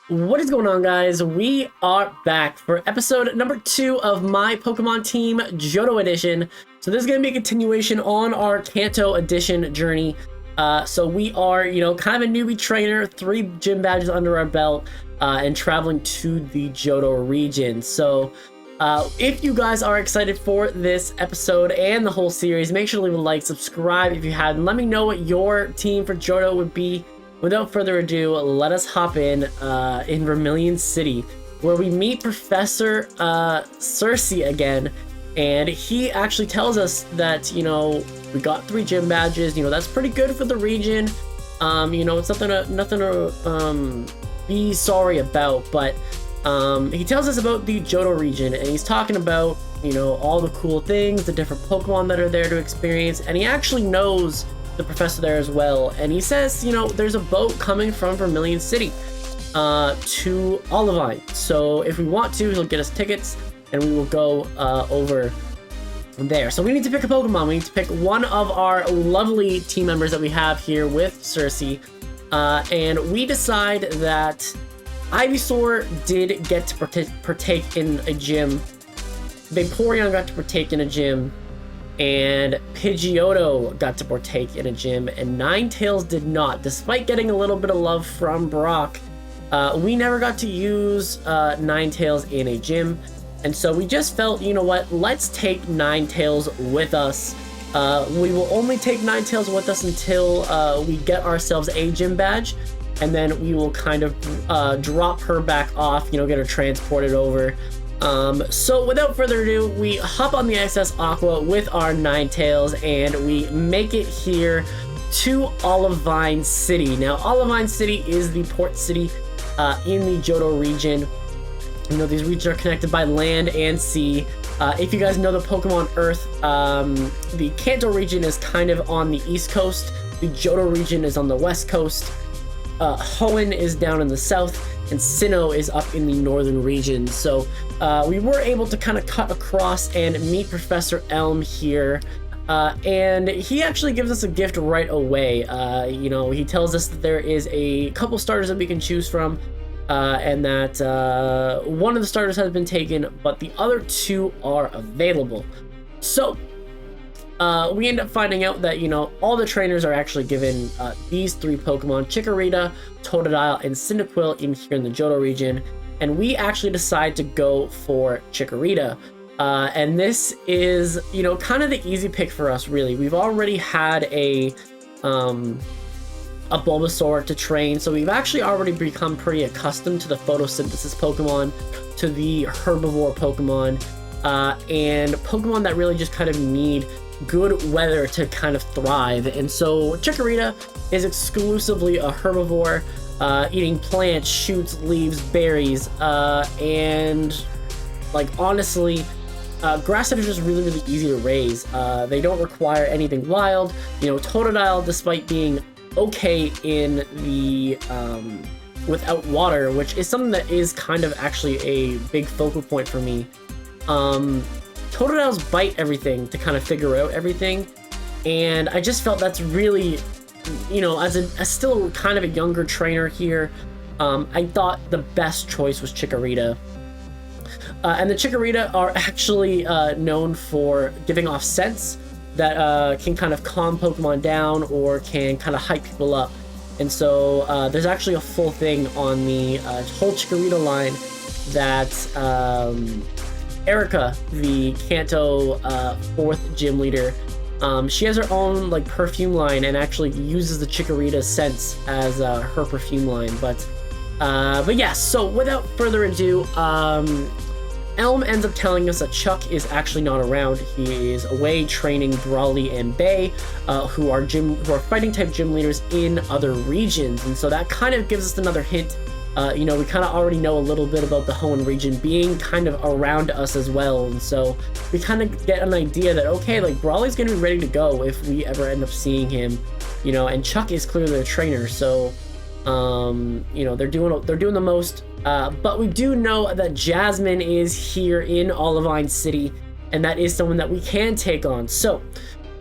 What is going on, guys? We are back for episode number 2 of my Pokemon Team Johto Edition. So this is going to be a continuation on our Kanto Edition journey. So we are, kind of a newbie trainer, 3 gym badges under our belt, and traveling to the Johto region. So if you guys are excited for this episode and the whole series, make sure to leave a like, subscribe if you haven't. Let me know what your team for Johto would be. Without further ado, let us hop in Vermilion City, where we meet Professor Cersei again, and he actually tells us that, we got 3 gym badges. That's pretty good for the region. It's nothing to be sorry about, but he tells us about the Johto region, and he's talking about, all the cool things, the different Pokemon that are there to experience, and he actually knows the professor there as well, and he says, there's a boat coming from Vermilion City to Olivine. So if we want to, he'll get us tickets, and we will go over there. So we need to pick a Pokemon. We need to pick one of our lovely team members that we have here with Cersei, and we decide that Ivysaur did get to partake in a gym. Vaporeon got to partake in a gym, and Pidgeotto got to partake in a gym, and Ninetales did not. Despite getting a little bit of love from Brock, we never got to use Ninetales in a gym, and so we just felt, let's take Ninetales with us. We will only take Ninetales with us until we get ourselves a gym badge, and then we will kind of drop her back off, get her transported over. So without further ado, we hop on the XS Aqua with our Ninetales, and we make it here to Olivine City. Now, Olivine City is the port city in the Johto region. These regions are connected by land and sea. If you guys know the Pokemon Earth, the Kanto region is kind of on the east coast. The Johto region is on the west coast. Hoenn is down in the south, and Sinnoh is up in the northern region. So we were able to kind of cut across and meet Professor Elm here, and he actually gives us a gift right away. He tells us that there is a couple starters that we can choose from, and that one of the starters has been taken, but the other 2 are available. So we end up finding out that, all the trainers are actually given these 3 Pokemon, Chikorita, Totodile, and Cyndaquil in here in the Johto region, and we actually decide to go for Chikorita. And this is, kind of the easy pick for us, really. We've already had a Bulbasaur to train, so we've actually already become pretty accustomed to the photosynthesis Pokemon, to the herbivore Pokemon, and Pokemon that really just kind of need good weather to kind of thrive. And so Chikorita is exclusively a herbivore, eating plants, shoots, leaves, berries, and honestly, grass types are just really easy to raise. They don't require anything wild. Totodile, despite being okay in the without water, which is something that is kind of actually a big focal point for me. Totodiles bite everything to kind of figure out everything, and I just felt that's really, as still kind of a younger trainer here, I thought the best choice was Chikorita. And the Chikorita are actually known for giving off scents that can kind of calm Pokemon down or can kind of hype people up. And so there's actually a full thing on the whole Chikorita line that Erica, the Kanto 4th gym leader, she has her own perfume line and actually uses the Chikorita scents as her perfume line. But yeah, so without further ado, Elm ends up telling us that Chuck is actually not around. He is away training Brawly and Bay, who are fighting type gym leaders in other regions. And so that kind of gives us another hint. We kind of already know a little bit about the Hoenn region being kind of around us as well, and so we kind of get an idea that, okay, Brawly's gonna be ready to go if we ever end up seeing him, and Chuck is clearly a trainer, so they're doing the most, but we do know that Jasmine is here in Olivine City, and that is someone that we can take on. So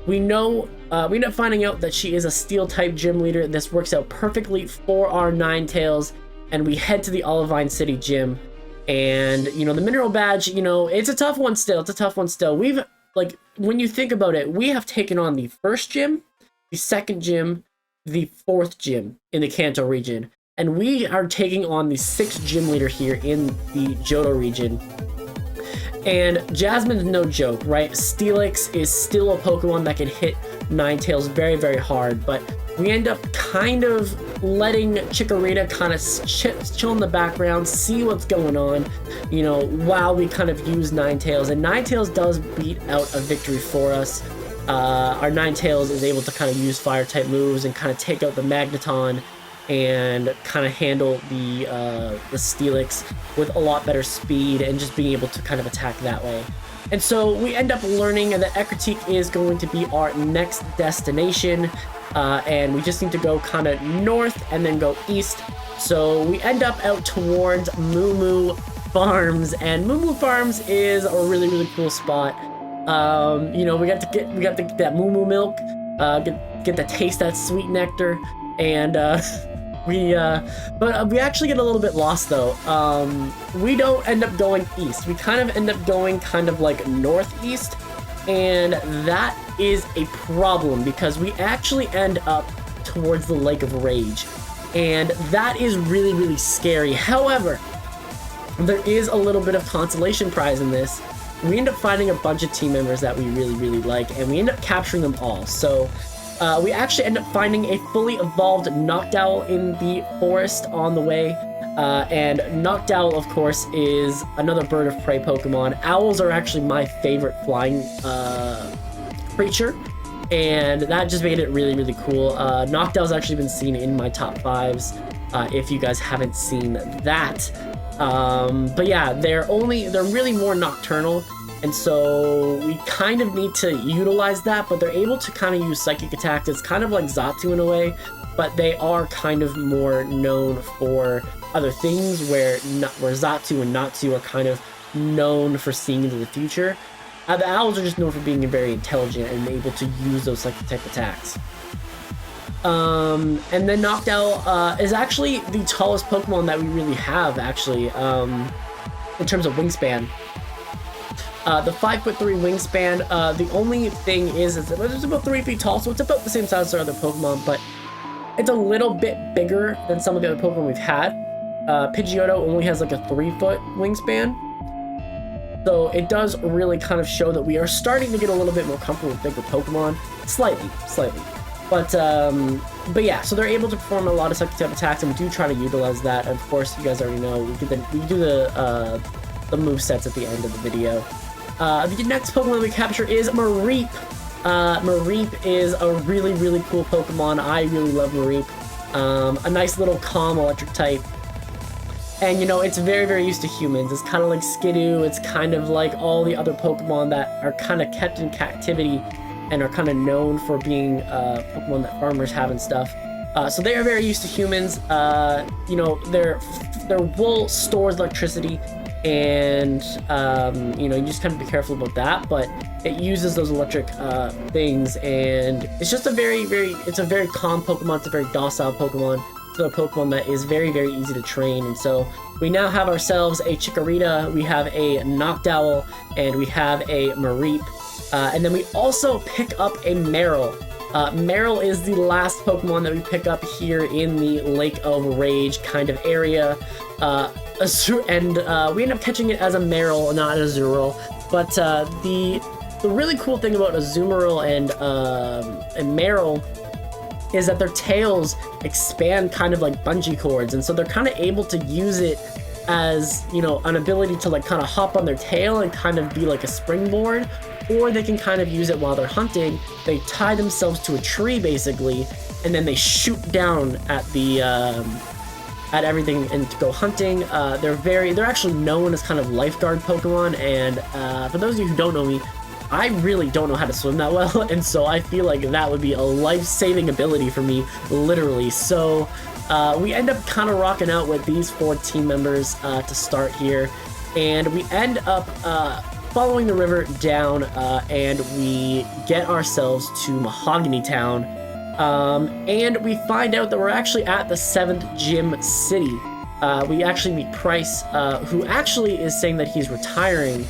we end up finding out that she is a steel type gym leader. This works out perfectly for our Ninetales, and we head to the Olivine City gym. And, you know, the mineral badge, you know, it's a tough one still. It's a tough one still. We've, like, when you think about it, we have taken on the first gym, the second gym, the fourth gym in the Kanto region. And we are taking on the sixth gym leader here in the Johto region. And Jasmine's no joke, right? Steelix is still a Pokemon that can hit Ninetales very, very hard, but we end up kind of letting Chikorita kind of chill in the background, see what's going on, you know, while we kind of use Ninetales. And Ninetales does beat out a victory for us. Our Ninetales is able to kind of use fire-type moves and kind of take out the Magneton and kind of handle the Steelix with a lot better speed and just being able to kind of attack that way. And so we end up learning that Ecruteak is going to be our next destination, and we just need to go kind of north and then go east. So we end up out towards Moo Moo Farms, and Moo Moo Farms is a really, really cool spot. You know, we got to get that Moo Moo milk, get to taste that sweet nectar, and but we actually get a little bit lost though. We don't end up going east. We kind of end up going kind of like northeast, and that is a problem because we actually end up towards the Lake of Rage, and that is really, really scary. However, there is a little bit of consolation prize in this. We end up finding a bunch of team members that we really, really like, and we end up capturing them all. So we actually end up finding a fully evolved Noctowl in the forest on the way. And Noctowl, of course, is another bird of prey Pokemon. Owls are actually my favorite flying creature, and that just made it really, really cool. Noctowl's actually been seen in my top 5s, if you guys haven't seen that. But yeah, they're really more nocturnal. And so we kind of need to utilize that, but they're able to kind of use Psychic Attack. It's kind of like Xatu in a way, but they are kind of more known for other things where Xatu and Natsu are kind of known for seeing into the future. The Owls are just known for being very intelligent and able to use those Psychic type attacks. And then Noctowl is actually the tallest Pokemon that we really have, actually, in terms of wingspan. The 5'3" wingspan, the only thing is that it's about 3 feet tall, so it's about the same size as our other Pokemon, but it's a little bit bigger than some of the other Pokemon we've had. Pidgeotto only has like a 3-foot wingspan, so it does really kind of show that we are starting to get a little bit more comfortable with bigger Pokemon, slightly. But yeah, so they're able to perform a lot of Psychic type attacks, and we do try to utilize that. And of course, you guys already know we do the movesets at the end of the video. The next Pokemon we capture is Mareep. Mareep is a really, really cool Pokemon. I really love Mareep. A nice little calm electric type. And, you know, it's very, very used to humans. It's kind of like Skidoo. It's kind of like all the other Pokemon that are kind of kept in captivity and are kind of known for being Pokemon that farmers have and stuff. So they are very used to humans. You know, their wool stores electricity, and you know, you just kind of be careful about that, but it uses those electric things, and it's just a very calm Pokemon. It's a very docile Pokemon. It's a Pokemon that is very, very easy to train. And so we now have ourselves a Chikorita, we have a Noctowl, and we have a Mareep, and then we also pick up a Marill. Marill is the last Pokemon that we pick up here in the Lake of Rage kind of area. And we end up catching it as a Marill, not a Azurill. But the really cool thing about Azumarill and Marill is that their tails expand kind of like bungee cords, and so they're kind of able to use it as, you know, an ability to like kind of hop on their tail and kind of be like a springboard, or they can kind of use it while they're hunting. They tie themselves to a tree basically, and then they shoot down at the at everything and to go hunting. They're actually known as kind of lifeguard Pokemon, and for those of you who don't know me, I really don't know how to swim that well, and so I feel like that would be a life-saving ability for me, literally. So we end up kind of rocking out with these 4 team members to start here, and we end up following the river down, and we get ourselves to Mahogany Town, and we find out that we're actually at the 7th Gym City. we actually meet Price, who actually is saying that he's retiring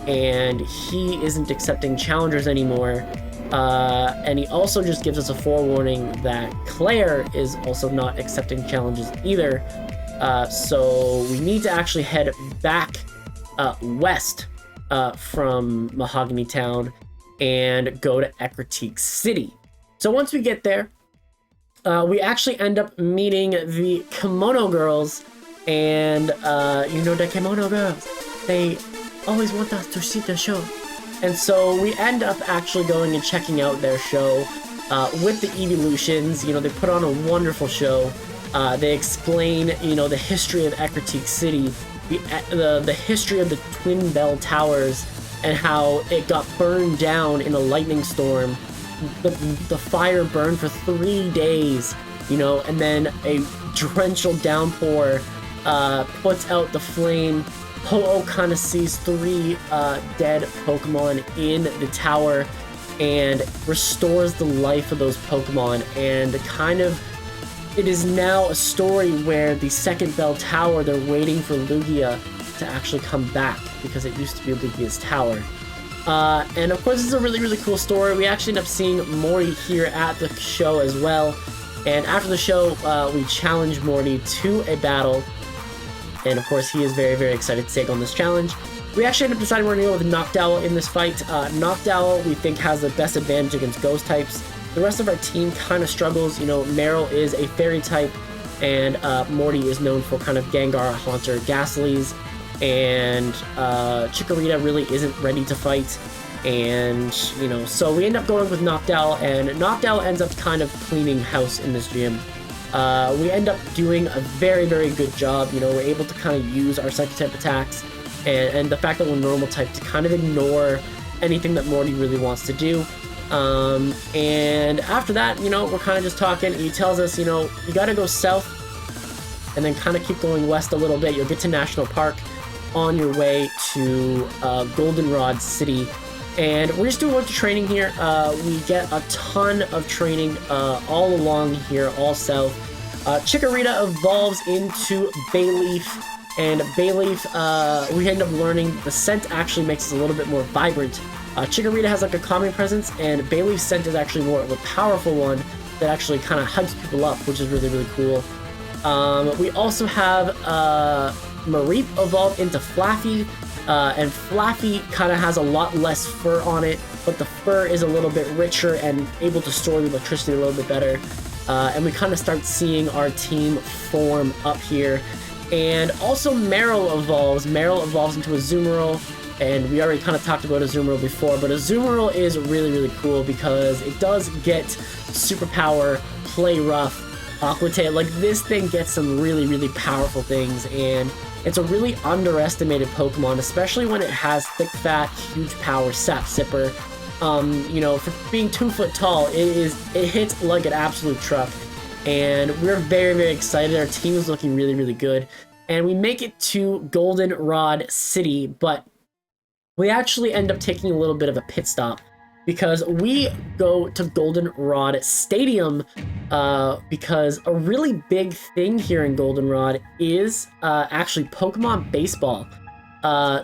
and he isn't accepting challengers anymore. And he also just gives us a forewarning that Claire is also not accepting challenges either. So we need to actually head back west from Mahogany Town and go to Ecruteak City. So once we get there, we actually end up meeting the Kimono Girls, and you know the Kimono Girls, they always want us to see the show. And so we end up actually going and checking out their show with the Evolutions. You know, they put on a wonderful show. They explain, you know, the history of Ecruteak City, the history of the Twin Bell Towers, and how it got burned down in a lightning storm. The fire burned for 3 days, you know, and then a torrential downpour puts out the flame. Ho-Oh kind of sees 3 dead Pokemon in the tower and restores the life of those Pokemon, and kind of it is now a story where the second Bell Tower, they're waiting for Lugia to actually come back because it used to be Lugia's tower. And of course, this is a really, really cool story. We actually end up seeing Morty here at the show as well. And after the show, we challenge Morty to a battle. And of course, he is very, very excited to take on this challenge. We actually end up deciding we're going to go with Noctowl in this fight. Noctowl, we think, has the best advantage against Ghost types. The rest of our team kind of struggles. You know, Meryl is a Fairy type, and Morty is known for kind of Gengar, Haunter, Gastly's. And Chikorita really isn't ready to fight, and you know, so we end up going with Noctowl, and Noctowl ends up kind of cleaning house in this gym. We end up doing a very, very good job. You know, we're able to kind of use our Psychic type attacks and the fact that we're normal type to kind of ignore anything that Morty really wants to do. And after that, you know, we're kind of just talking. He tells us, you know, you got to go south and then kind of keep going west a little bit. You'll get to National Park on your way to Goldenrod City, and we're just doing a bunch of training here. We get a ton of training all along here, all south. Chikorita evolves into Bayleaf, and Bayleaf, we end up learning the scent actually makes it a little bit more vibrant. Chikorita has like a calming presence, and Bayleaf's scent is actually more of a powerful one that actually kind of hypes people up, which is really, really cool. We also have Mareep evolved into Flaffy, and Flaffy kind of has a lot less fur on it, but the fur is a little bit richer and able to store the electricity a little bit better. And we kind of start seeing our team form up here. And also Meryl evolves. Meryl evolves into a Azumarill, and we already kind of talked about Azumarill before, but Azumarill is really, really cool because it does get Superpower, Play Rough, Aqua Tail. Like, this thing gets some really, really powerful things, and it's a really underestimated Pokemon, especially when it has thick, fat, huge power, Sap Sipper. You know, for being 2 foot tall, it hits like an absolute truck. And we're very, very excited. Our team is looking really, really good. And we make it to Goldenrod City, but we actually end up taking a little bit of a pit stop because we go to Goldenrod Stadium because a really big thing here in Goldenrod is actually Pokemon Baseball.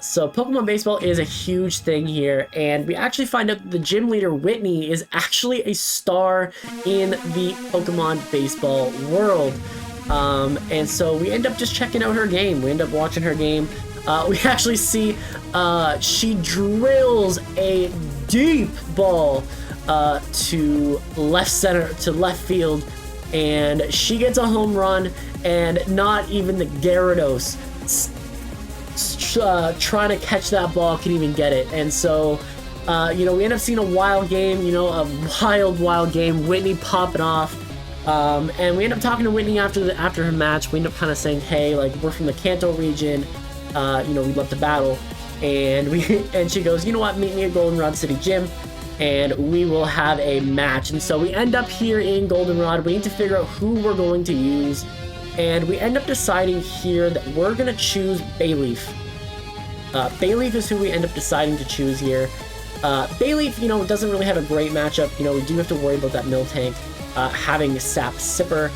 So Pokemon Baseball is a huge thing here, and we actually find out the gym leader, Whitney, is actually a star in the Pokemon Baseball world. And so we end up just checking out her game. We end up watching her game. We actually see she drills a deep ball to left field, and she gets a home run, and not even the Gyarados trying to catch that ball can even get it. And so you know, we end up seeing a wild game, you know, a wild game, Whitney popping off. And we end up talking to Whitney after her match. We end up kind of saying, hey, like, we're from the Kanto region, you know, we'd love to battle. And she goes, you know what, meet me at Goldenrod City Gym, and we will have a match. And so we end up here in Goldenrod. We need to figure out who we're going to use, and we end up deciding here that we're going to choose Bayleaf. Bayleaf is who we end up deciding to choose here. Bayleaf, you know, doesn't really have a great matchup. You know, we do have to worry about that Miltank having Sap Sipper.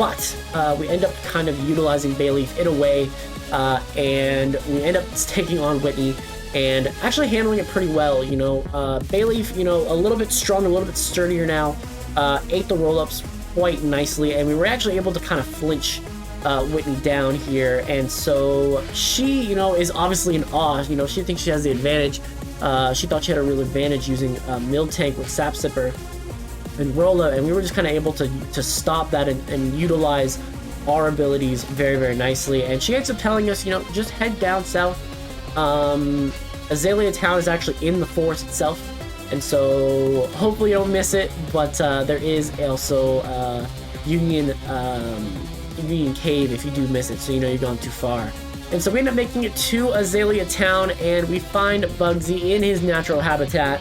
but we end up kind of utilizing Bayleaf in a way, and we end up taking on Whitney and actually handling it pretty well. You know, Bayleaf, you know, a little bit stronger, a little bit sturdier now, ate the roll-ups quite nicely, and we were actually able to kind of flinch Whitney down here. And so she, you know, is obviously in awe. You know, she thinks she has the advantage. She thought she had a real advantage using Miltank with Sap Sipper and Rolla, and we were just kind of able to stop that and utilize our abilities very, very nicely. And she ends up telling us, you know, just head down south. Azalea Town is actually in the forest itself, and so hopefully you don't miss it. But there is also Union Cave if you do miss it, so you know you've gone too far. And so we end up making it to Azalea Town, and we find Bugsy in his natural habitat,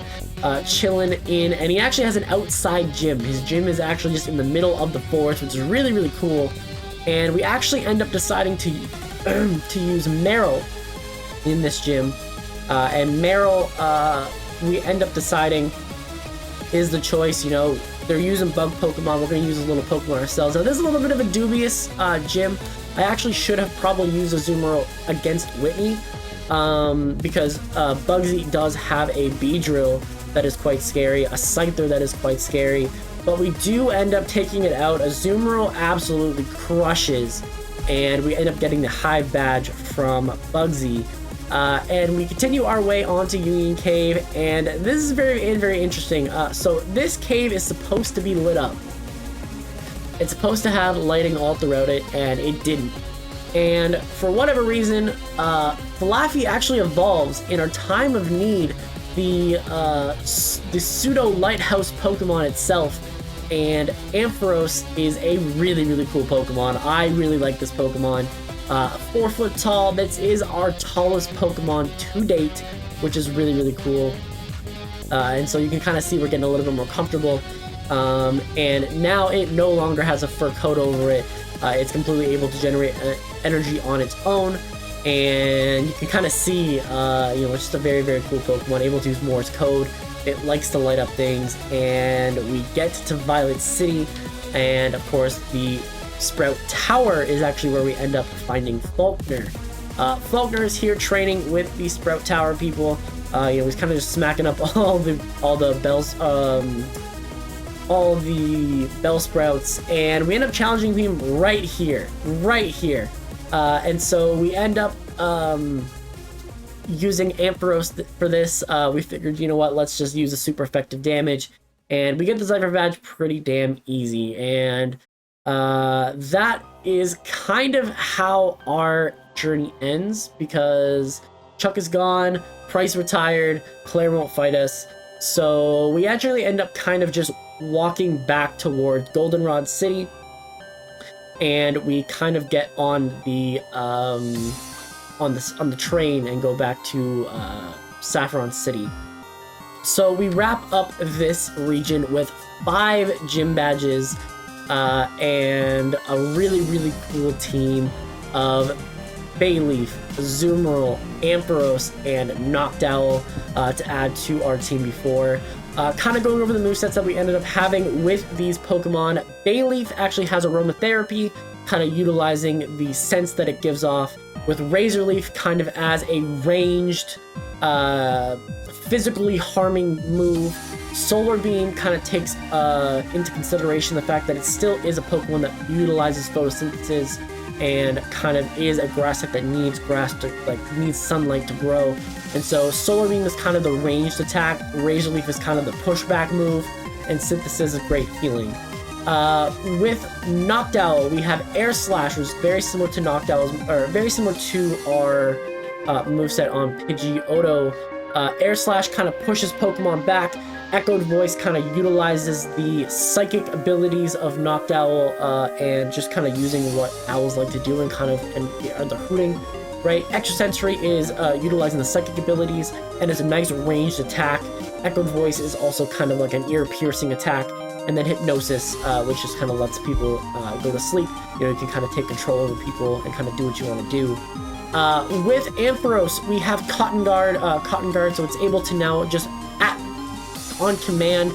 chilling in, and he actually has an outside gym. His gym is actually just in the middle of the forest, which is really, really cool. And we actually end up deciding to to use Meryl in this gym, and Meryl, we end up deciding is the choice. You know, they're using bug Pokemon, we're going to use a little Pokemon ourselves. Now this is a little bit of a dubious gym. I actually should have probably used Azumarill against Whitney, because Bugsy does have a Beedrill that is quite scary, a Scyther that is quite scary, but we do end up taking it out. Azumarill absolutely crushes, and we end up getting the Hive Badge from Bugsy. And we continue our way onto Union Cave, and this is very, very interesting. So this cave is supposed to be lit up. It's supposed to have lighting all throughout it, and it didn't. And for whatever reason, Falafi actually evolves in our time of need, the pseudo lighthouse Pokemon itself. And Ampharos is a really, really cool Pokemon. I really like this Pokemon. 4 foot tall. This is our tallest Pokemon to date, which is really, really cool. And so you can kind of see we're getting a little bit more comfortable. And now it no longer has a fur coat over it. It's completely able to generate energy on its own, and you can kind of see, you know, it's just a very, very cool Pokemon, able to use Morse code. It likes to light up things, and we get to Violet City, and of course the Sprout Tower is actually where we end up finding Faulkner. Faulkner is here training with the Sprout Tower people. You know, he's kind of just smacking up all the bells, all the Bellsprouts, and we end up challenging him right here. And so we end up using Ampharos for this. We figured, you know what, let's just use a super effective damage, and we get the Zypher Badge pretty damn easy. And that is kind of how our journey ends, because Chuck is gone, Price retired, Claire won't fight us, so we actually end up kind of just walking back towards Goldenrod City, and we kind of get on the train and go back to Saffron City. So we wrap up this region with 5 gym badges and a really, really cool team of Bayleaf, Azumarill, Ampharos, and Noctowl to add to our team before. Kind of going over the movesets that we ended up having with these Pokemon. Bayleaf actually has Aromatherapy, kind of utilizing the sense that it gives off, with Razor Leaf kind of as a ranged, physically harming move. Solar Beam kind of takes into consideration the fact that it still is a Pokemon that utilizes photosynthesis and kind of is a grass type that needs grass to, needs sunlight to grow. And so Solar Beam is kind of the ranged attack, Razor Leaf is kind of the pushback move, and Synthesis is great healing. With Noctowl, we have Air Slash, which is very similar to Noctowl's, or very similar to our moveset on Pidgeotto. Air Slash kind of pushes Pokemon back. Echoed Voice kind of utilizes the psychic abilities of Noctowl, and just kind of using what owls like to do and kind of the hooting, right? Extrasensory is utilizing the psychic abilities and is a nice ranged attack. Echoed Voice is also kind of like an ear-piercing attack. And then Hypnosis, which just kind of lets people go to sleep. You know, you can kind of take control over people and kind of do what you want to do. With Ampharos, we have Cotton Guard, so it's able to now just on command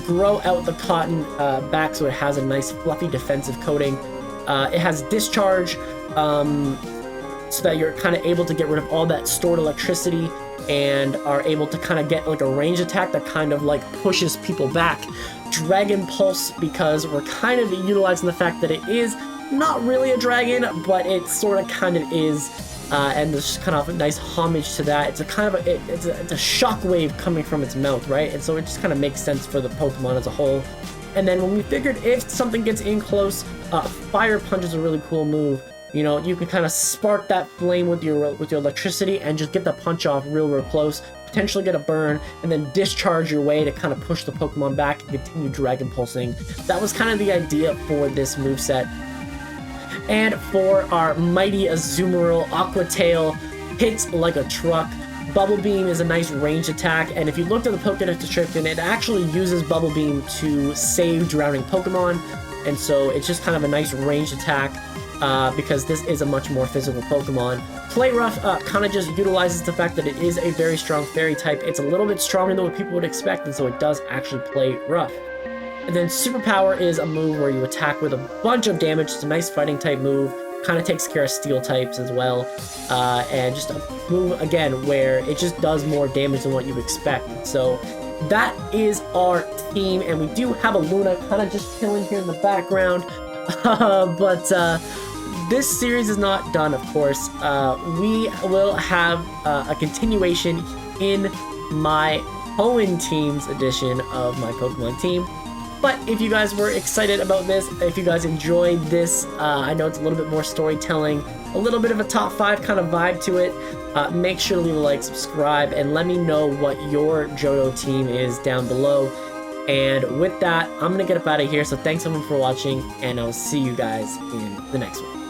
grow out the cotton back, so it has a nice fluffy defensive coating. It has discharge, so that you're kind of able to get rid of all that stored electricity and are able to kind of get like a range attack that kind of like pushes people back. Dragon Pulse, because we're kind of utilizing the fact that it is not really a dragon, but it sort of kind of is, and there's just kind of a nice homage to that. It's a kind of it's a shockwave coming from its mouth, right? And so it just kind of makes sense for the Pokemon as a whole. And then when we figured if something gets in close, Fire Punch is a really cool move. You know, you can kind of spark that flame with your electricity and just get the punch off real close, potentially get a burn, and then discharge your way to kind of push the Pokemon back and continue Dragon Pulsing. That was kind of the idea for this moveset. And for our mighty Azumarill, Aqua Tail hits like a truck. Bubble Beam is a nice range attack, and if you looked at the Pokédex description, it actually uses Bubble Beam to save drowning Pokemon, and so it's just kind of a nice range attack. Because this is a much more physical Pokemon. Play Rough kind of just utilizes the fact that it is a very strong fairy type. It's a little bit stronger than what people would expect, and so it does actually play rough. And then Superpower is a move where you attack with a bunch of damage. It's a nice fighting type move. Kind of takes care of steel types as well. And just a move, again, where it just does more damage than what you expect. So that is our team, and we do have a Luna kind of just chilling here in the background. This series is not done, of course. We will have a continuation in my Hoenn Teams edition of my Pokemon team. But if you guys were excited about this, if you guys enjoyed this, I know it's a little bit more storytelling, a little bit of a top 5 kind of vibe to it. Make sure to leave a like, subscribe, and let me know what your Johto team is down below. And with that, I'm going to get up out of here. So thanks everyone for watching, and I'll see you guys in the next one.